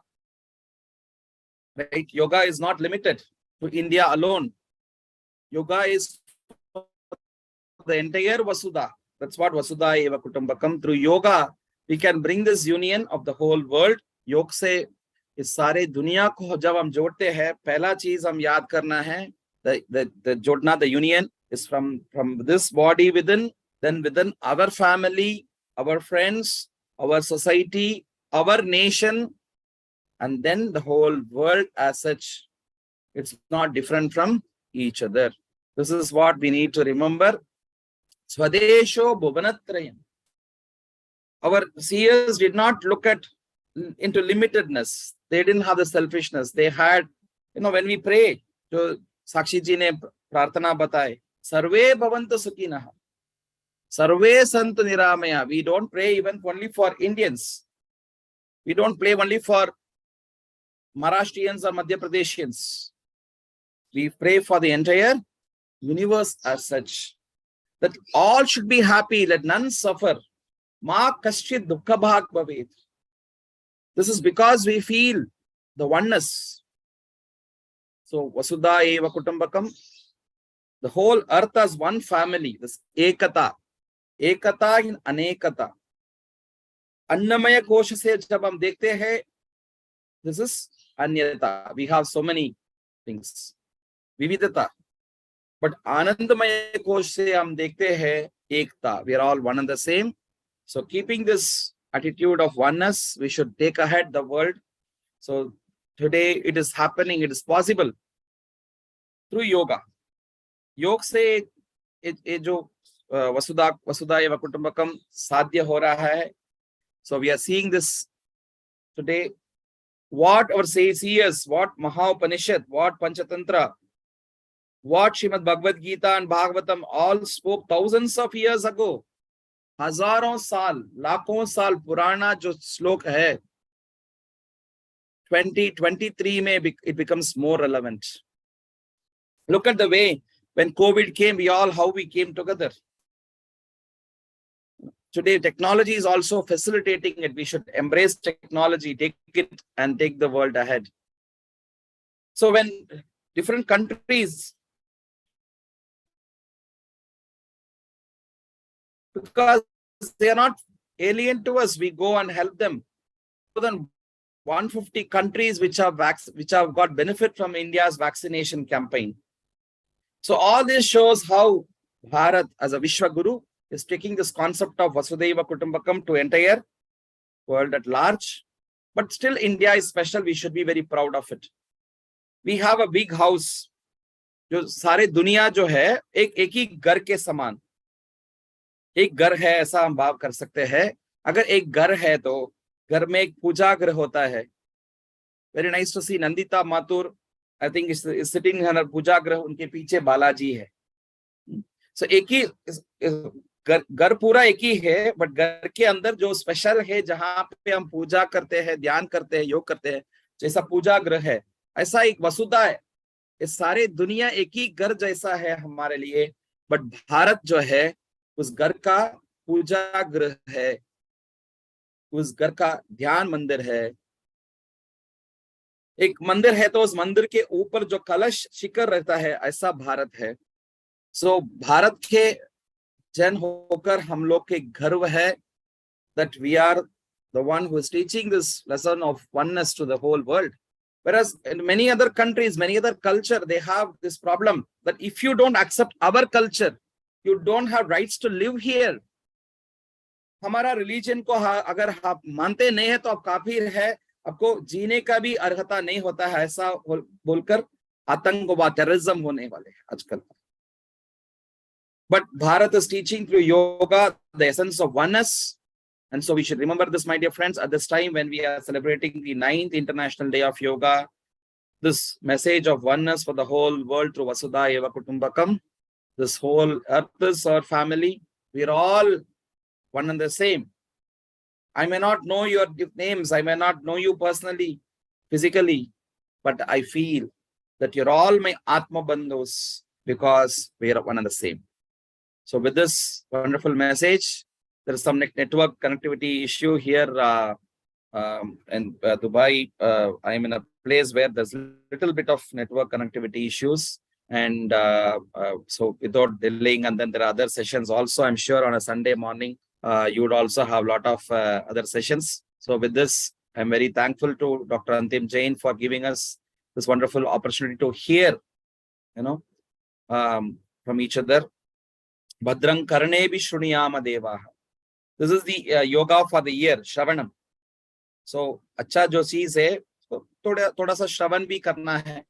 Right? Yoga is not limited to India alone. Yoga is for the entire Vasudha. That's what Vasudhaiv Kutumbakam. Through yoga, we can bring this union of the whole world. योग से इस सारे दुनिया को जब हम जोड़ते हैं, पहला चीज हम याद करना है, the जोड़ना, the union is from this body within, then within our family, our friends, our society, our nation, and then the whole world as such. It's not different from each other. This is what we need to remember. Swadesho Bhuvanatrayam. Our seers did not look into limitedness. They didn't have the selfishness. They had, when we pray, so Sakshi ji ne prarthana bataye, Sarve bhavantu sukhinaha. Sarve santu niramaya. We don't pray even only for Indians. We don't pray only for Maharashtrians or Madhya Pradeshians. We pray for the entire universe as such, that all should be happy, let none suffer. Ma kaschit dukkha bhag bhavet. This is because we feel the oneness. So Vasudhaiv Kutumbakam, the whole earth as one family, this ekata. Ekata in anekata. अन्नमय कोश से जब हम देखते हैं, this is अन्यता. We have so many things, विविधता. But आनंदमय कोश से हम देखते हैं एकता. We are all one and the same. So keeping this attitude of oneness, we should take ahead the world. So today it is happening, it is possible through yoga. योग से ये जो वसुधैव कुटुंबकम साध्य हो रहा है. So we are seeing this today. What our seers, what Maha-Upanishad, what Panchatantra, what Srimad Bhagavad Gita and Bhagavatam all spoke thousands of years ago. हजारों साल, लाखों साल पुराना जो श्लोक है, 2023 में it becomes more relevant. Look at the way when COVID came, how we came together. Today, technology is also facilitating it. We should embrace technology, take it and take the world ahead. So when different countries, because they are not alien to us, we go and help them. More than 150 countries which have got benefit from India's vaccination campaign. So all this shows how Bharat as a Vishwaguru is taking this concept of Vasudhaiva Kutumbakam to entire world at large. But still India is special. We should be very proud of it. We have a big house. जो सारे दुनिया जो है एक ही घर के समान. एक घर है ऐसा हम भाव कर सकते हैं. अगर एक घर है तो घर में एक पूजा गृह होता है. Very nice to see Nandita Mathur. I think is sitting in her पूजा गृह. उनके पीछे बालाजी है. So एक ही घर पूरा एक ही है, बट घर के अंदर जो स्पेशल है जहां पे हम पूजा करते हैं, ध्यान करते हैं, योग करते हैं, जैसा पूजा गृह है, ऐसा एक वसुधा है. इस सारे दुनिया एक ही घर जैसा है हमारे लिए, बट भारत जो है उस घर का पूजा गृह है, उस घर का ध्यान मंदिर है. एक मंदिर है तो उस मंदिर के ऊपर जो कलश शिखर रहता है, ऐसा भारत है. सो भारत के जन होकर हम लोग के गर्व है that we are the one who is teaching this lesson of oneness to the whole world. Whereas in many other countries, many other culture, they have this problem that if you don't accept our culture, you don't have rights to live here. हमारा religion को अगर आप मानते नहीं है तो आप काफिर है, आपको जीने का भी अर्हता नहीं होता है, ऐसा बोलकर आतंकवाद, टेररिज्म होने वाले हैं आजकल. But Bharat is teaching through yoga the essence of oneness. And so we should remember this, my dear friends, at this time when we are celebrating the 9th International Day of Yoga, this message of oneness for the whole world through Vasudhaiva Kutumbakam. This whole earth is our family. We are all one and the same. I may not know your names. I may not know you personally, physically, but I feel that you're all my Atma Bandhus because we are one and the same. So with this wonderful message, there is some network connectivity issue here in Dubai. I am in a place where there's a little bit of network connectivity issues. And so without delaying, and then there are other sessions also, I'm sure on a Sunday morning, you would also have a lot of other sessions. So with this, I'm very thankful to Dr. Antim Jain for giving us this wonderful opportunity to hear, from each other. Bhadrang karne bhi shruniyama devaha. This is the yoga for the year, Shravanam. So, अच्छा जो चीज है, तो थोड़ा सा श्रवण भी करना है.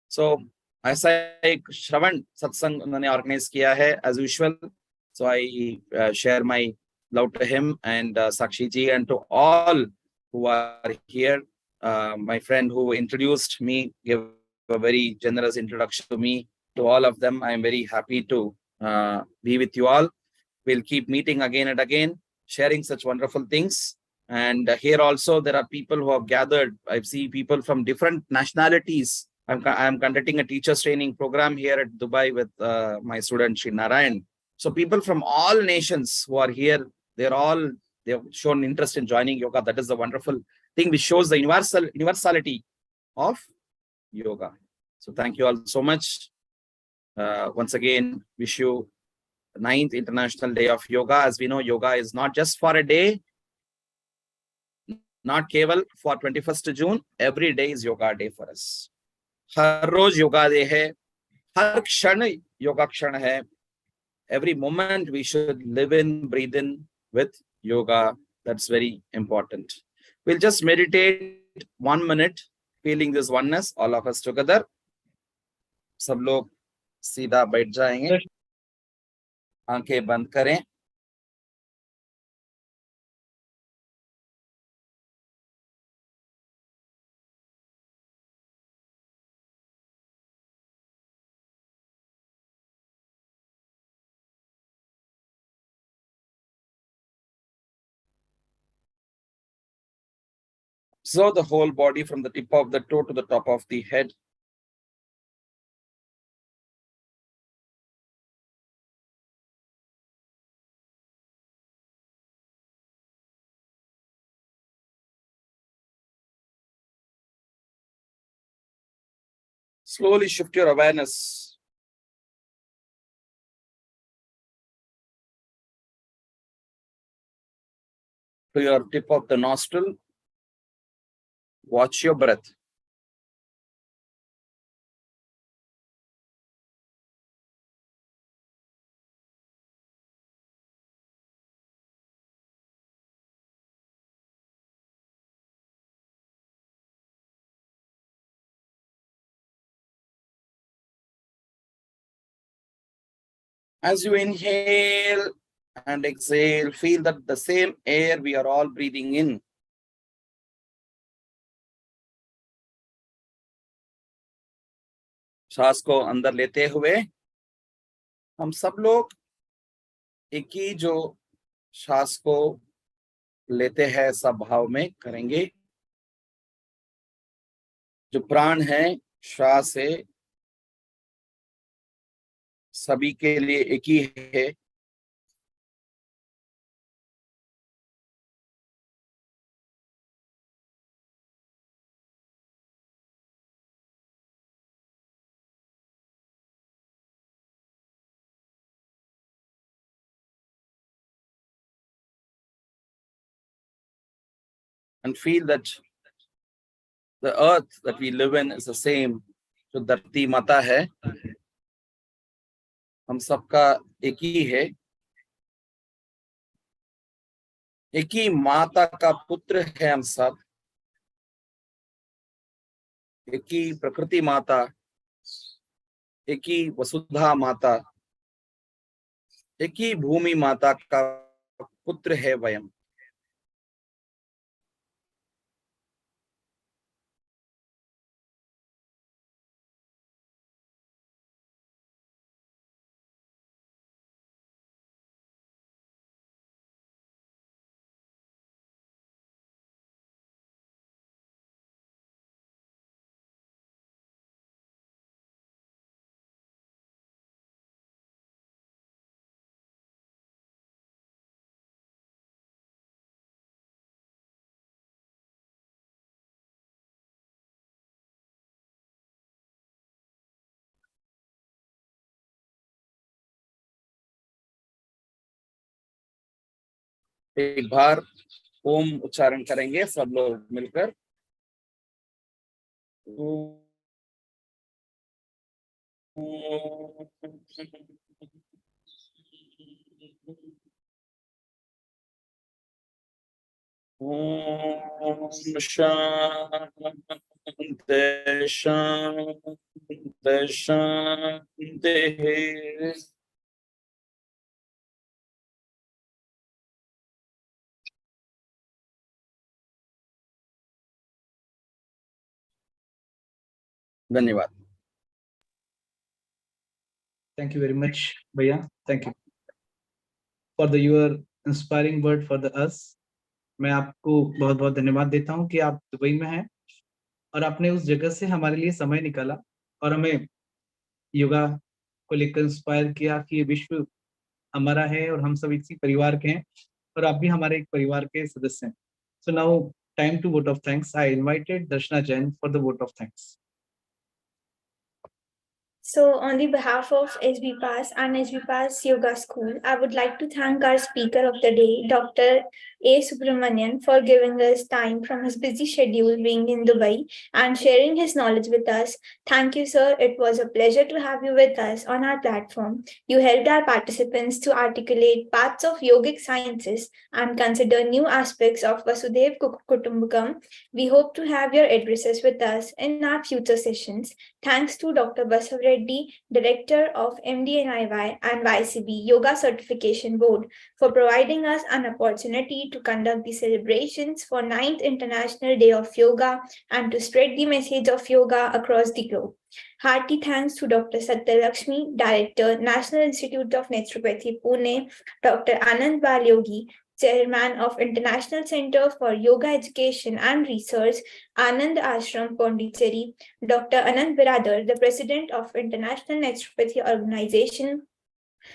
So, ऐसा एक श्रवण सत्संग उन्होंने organize किया है as usual. So I share my love to him and Sakshi ji and to all who are here. My friend who introduced me gave a very generous introduction to me. To all of them, I am very happy to be with you all. We'll keep meeting again and again, sharing such wonderful things. And here also there are people who have gathered. I see people from different nationalities I'm conducting a teachers training program here at Dubai with my student Shri Narayan. So people from all nations who are here, they've shown interest in joining yoga. That is the wonderful thing which shows the universality of yoga. So thank you all so much. Once again, wish you 9th International Day of Yoga. As we know, yoga is not just for a day, not keval for 21st June. Every day is yoga day for us. हर रोज yoga day है, हर क्षण योगा क्षण है. Every moment we should live in, breathe in with yoga. That's very important. We'll just meditate 1 minute, feeling this oneness, all of us together. सब लोग सीधा बैठ जाएंगे, आंखें बंद करें. So the whole body from the tip of the toe to the top of the head. Slowly shift your awareness to your tip of the nostril. Watch your breath. As you inhale and exhale, feel that the same air we are all breathing in. सांस को अंदर लेते हुए हम सब लोग एक ही जो सांस को लेते हैं सब भाव में करेंगे. जो प्राण है, श्वास है, सभी के लिए एक ही है. And feel that the earth that we live in is the same. जो धरती माता है, हम सबका एक ही है. एक ही माता का पुत्र है हम सब. एक ही प्रकृति माता, एक ही वसुधा माता, एक ही भूमि माता का पुत्र है वयम. एक बार ओम उच्चारण करेंगे सब लोग मिलकर. ओम शांति शांति शांति. धन्यवाद. Thank you very much, Bhaiya. Thank you for your inspiring word for us. मैं आपको बहुत बहुत धन्यवाद देता हूँ कि आप दुबई में हैं और आपने उस जगह से हमारे लिए समय निकाला और हमें योगा को लेकर इंस्पायर किया कि ये विश्व हमारा है और हम सब इसी परिवार के हैं और आप भी हमारे एक परिवार के सदस्य हैं. So now time to vote of thanks. I invited Darshana Jain for the vote of thanks. So, on the behalf of SBPAS and SBPAS Yoga School, I would like to thank our speaker of the day, Dr. A. Subramanian, for giving us time from his busy schedule being in Dubai and sharing his knowledge with us. Thank you, sir. It was a pleasure to have you with us on our platform. You helped our participants to articulate paths of yogic sciences and consider new aspects of Vasudhaiv Kutumbakam. We hope to have your addresses with us in our future sessions. Thanks to Dr. Basav Reddy, Director of MDNIY and YCB Yoga Certification Board, for providing us an opportunity to conduct the celebrations for 9th International Day of Yoga and to spread the message of yoga across the globe. Hearty thanks to Dr. Satyalakshmi, Director, National Institute of Naturopathy, Pune, Dr. Anand Balyogi, Chairman of International Center for Yoga Education and Research, Anand Ashram, Pondicherry, Dr. Anand Biradar, the President of International Naturopathy Organization,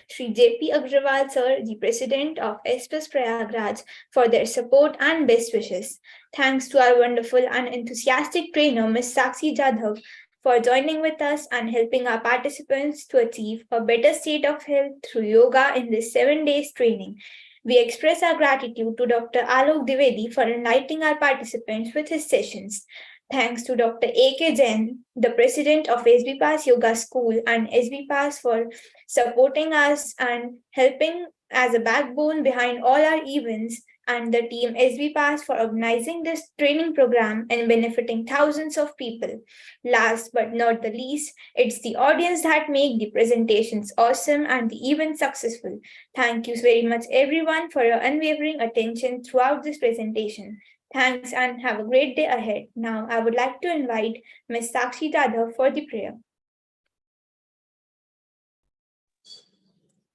Shri J.P. Agrawal, sir, the President of SPS Prayagraj, for their support and best wishes. Thanks to our wonderful and enthusiastic trainer, Ms. Sakshi Jadhav, for joining with us and helping our participants to achieve a better state of health through yoga in this 7 days training. We express our gratitude to Dr. Alok Dwivedi for enlightening our participants with his sessions. Thanks to Dr. A.K. Jain, the President of SBPAS Yoga School and SBPAS, for supporting us and helping as a backbone behind all our events, and the team SBPAS for organizing this training program and benefiting thousands of people. Last but not the least, it's the audience that make the presentations awesome and the event successful. Thank you very much everyone for your unwavering attention throughout this presentation. Thanks and have a great day ahead. Now I would like to invite Ms. Sakshi Jadhav for the prayer.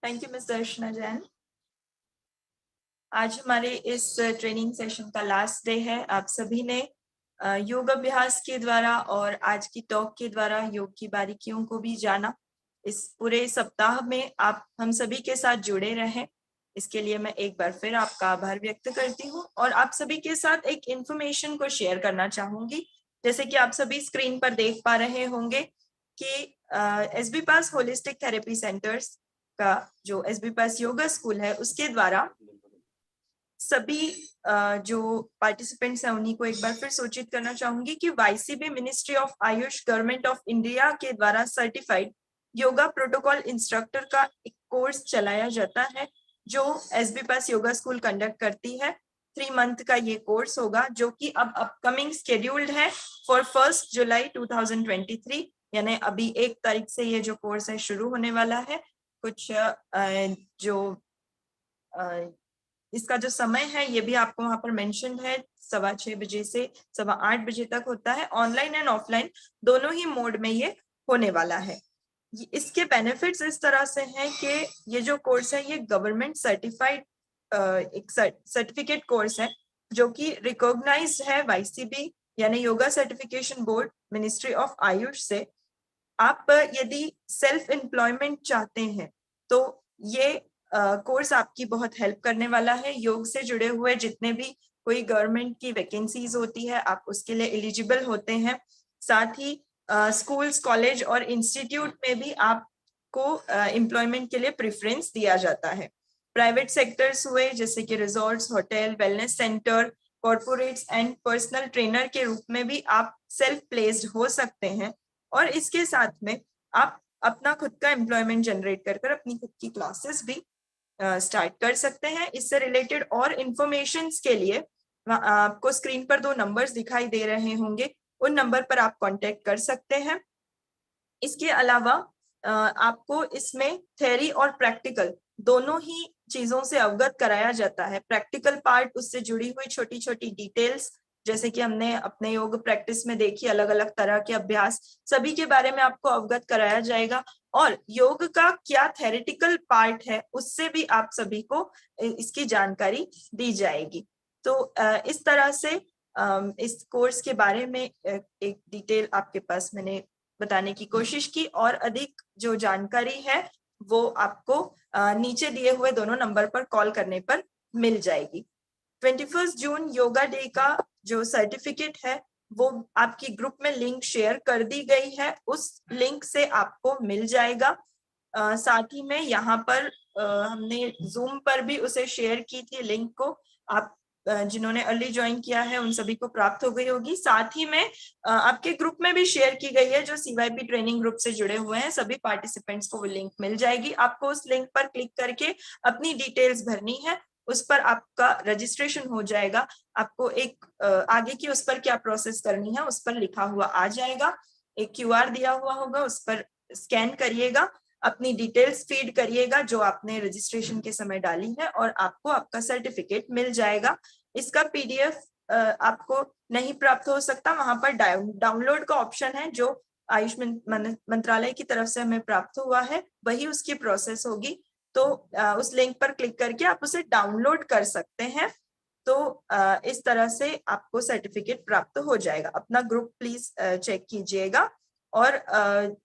Thank you, Ms. Darshana Jain. आज हमारे इस training session का last day है. आप सभी ने योग अभ्यास के द्वारा और आज की टॉक के द्वारा योग की बारीकियों को भी जाना. इस पूरे सप्ताह में आप हम सभी के साथ जुड़े रहें, इसके लिए मैं एक बार फिर आपका आभार व्यक्त करती हूँ और आप सभी के साथ एक इंफॉर्मेशन को शेयर करना चाहूंगी. जैसे कि आप सभी स्क्रीन पर देख पा रहे होंगे कि SBPAS होलिस्टिक थेरेपी सेंटर्स का जो SBPAS योगा स्कूल है उसके द्वारा सभी जो पार्टिसिपेंट्स हैं उन्हीं को एक बार फिर सूचित करना चाहूंगी कि YCB ministry of Ayush government of India के द्वारा सर्टिफाइड योगा प्रोटोकॉल इंस्ट्रक्टर का एक कोर्स चलाया जाता है जो SBPAS योगा स्कूल कंडक्ट करती है. 3 मंथ का ये कोर्स होगा जो कि अब अपकमिंग शेड्यूल्ड है फॉर 1 जुलाई 2023, यानी अभी 1 तारीख से ये जो कोर्स है शुरू होने वाला है. कुछ जो इसका जो समय है ये भी आपको वहां पर मेंशन है, 6:15 बजे से 8:15 बजे तक होता है. ऑनलाइन एंड ऑफलाइन दोनों ही मोड में ये होने वाला है. इसके बेनिफिट्स इस तरह से हैं कि ये जो कोर्स है ये गवर्नमेंट सर्टिफाइड एक सर्टिफिकेट कोर्स है जो कि रिकॉग्नाइज्ड है YCB यानी yoga certification board ministry of Ayush से. आप यदि सेल्फ एम्प्लॉयमेंट चाहते हैं तो ये कोर्स आपकी बहुत हेल्प करने वाला है. योग से जुड़े हुए जितने भी कोई गवर्नमेंट की वैकेंसीज होती है आप उसके लिए एलिजिबल होते हैं. साथ ही स्कूल्स, कॉलेज और इंस्टीट्यूट में भी आपको एम्प्लॉयमेंट के लिए प्रेफरेंस दिया जाता है. प्राइवेट सेक्टर्स हुए जैसे कि resorts, hotel, wellness centre, corporates and personal trainer के रूप में भी आप सेल्फ प्लेस्ड हो सकते हैं और इसके साथ में आप अपना खुद का एम्प्लॉयमेंट जनरेट कर अपनी खुद की क्लासेस भी स्टार्ट कर सकते हैं. इससे रिलेटेड और इंफॉर्मेशन के लिए आपको स्क्रीन पर 2 नंबर्स दिखाई दे रहे होंगे, उन नंबर पर आप कांटेक्ट कर सकते हैं. इसके अलावा आपको इसमें थ्योरी और प्रैक्टिकल दोनों ही चीजों से अवगत कराया जाता है. प्रैक्टिकल पार्ट, उससे जुड़ी हुई छोटी छोटी डिटेल्स जैसे कि हमने अपने योग प्रैक्टिस में देखी अलग अलग तरह के अभ्यास, सभी के बारे में आपको अवगत कराया जाएगा. और योग का क्या थेरेटिकल पार्ट है उससे भी आप सभी को इसकी जानकारी दी जाएगी. तो इस तरह से इस कोर्स के बारे में एक डिटेल आपके पास मैंने बताने की कोशिश की, और अधिक जो जानकारी है वो आपको नीचे दिए हुए दोनों नंबर पर कॉल करने पर मिल जाएगी। 21 जून योगा डे का जो सर्टिफिकेट है वो आपकी ग्रुप में लिंक शेयर कर दी गई है, उस लिंक से आपको मिल जाएगा। साथ ही में यहाँ पर हमने जूम पर भी उसे शेयर की थी लिंक को, आप जिन्होंने अर्ली ज्वाइन किया है उन सभी को प्राप्त हो गई होगी। साथ ही में आपके ग्रुप में भी शेयर की गई है, जो CYP ट्रेनिंग ग्रुप से जुड़े हुए हैं सभी पार्टिसिपेंट्स को वो लिंक मिल जाएगी। आपको उस लिंक पर क्लिक करके अपनी डिटेल्स भरनी है, उस पर आपका रजिस्ट्रेशन हो जाएगा। आपको एक आगे की उस पर क्या प्रोसेस करनी है उस पर लिखा हुआ आ जाएगा, एक QR दिया हुआ होगा, उस पर स्कैन करिएगा, अपनी डिटेल्स फीड करिएगा जो आपने रजिस्ट्रेशन के समय डाली है, और आपको आपका सर्टिफिकेट मिल जाएगा। इसका PDF आपको नहीं प्राप्त हो सकता, वहां पर डाउनलोड का ऑप्शन है जो आयुष मंत्रालय की तरफ से हमें प्राप्त हुआ है, वही उसकी प्रोसेस होगी। तो उस लिंक पर क्लिक करके आप उसे डाउनलोड कर सकते हैं। तो इस तरह से आपको सर्टिफिकेट प्राप्त हो जाएगा। अपना ग्रुप प्लीज चेक कीजिएगा, और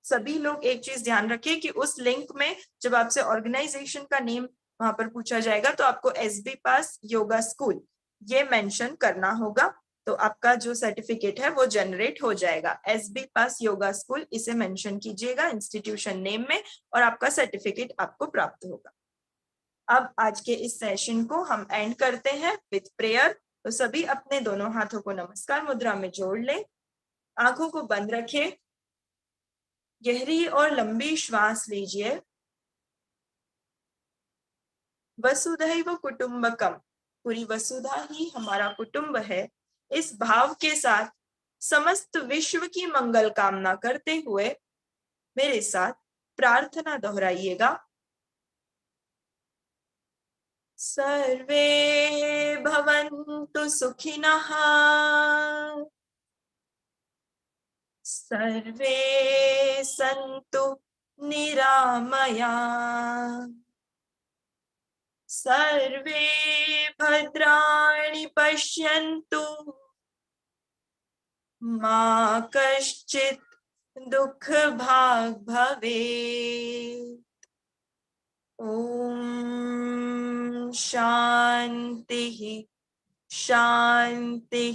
सभी लोग एक चीज ध्यान रखिए कि उस लिंक में जब आपसे ऑर्गेनाइजेशन का नेम वहां पर पूछा जाएगा तो आपको SB पास योगा स्कूल ये मेंशन करना होगा, तो आपका जो सर्टिफिकेट है वो जनरेट हो जाएगा। SB पास योगा स्कूल इसे मेंशन कीजिएगा इंस्टीट्यूशन नेम में, और आपका सर्टिफिकेट आपको प्राप्त होगा। अब आज के इस सेशन को हम एंड करते हैं विद प्रेयर। तो सभी अपने दोनों हाथों को नमस्कार मुद्रा में जोड़ लें, आंखों को बंद रखें, गहरी और लंबी श्वास लीजिए। वसुधैव कुटुंबकम, पूरी वसुधा ही हमारा कुटुंब है, इस भाव के साथ समस्त विश्व की मंगल कामना करते हुए मेरे साथ प्रार्थना दोहराइएगा। सर्वे भवन्तु सुखिनः, सर्वे सन्तु निरामया, सर्वे भद्राणि पश्यन्तु, मा कश्चित् दुःख भाग् भवेत्। ओम शांति शांति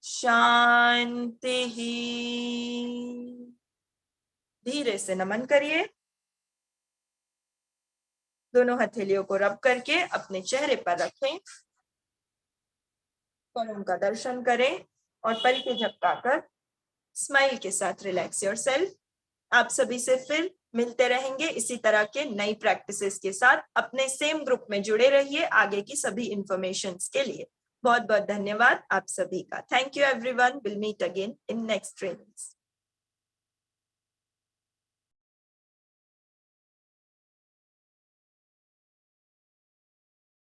शांति। धीरे से नमन करिए, दोनों हथेलियों को रब करके अपने चेहरे पर रखें, करों का दर्शन करें और पलकें झपकाकर स्माइल के साथ रिलैक्स योरसेल्फ। आप सभी से फिर मिलते रहेंगे इसी तरह के नई प्रैक्टिसेस के साथ। अपने सेम ग्रुप में जुड़े रहिए आगे की सभी इंफॉर्मेशंस के लिए। बहुत बहुत धन्यवाद आप सभी का। Thank you everyone, will meet again in next trainings.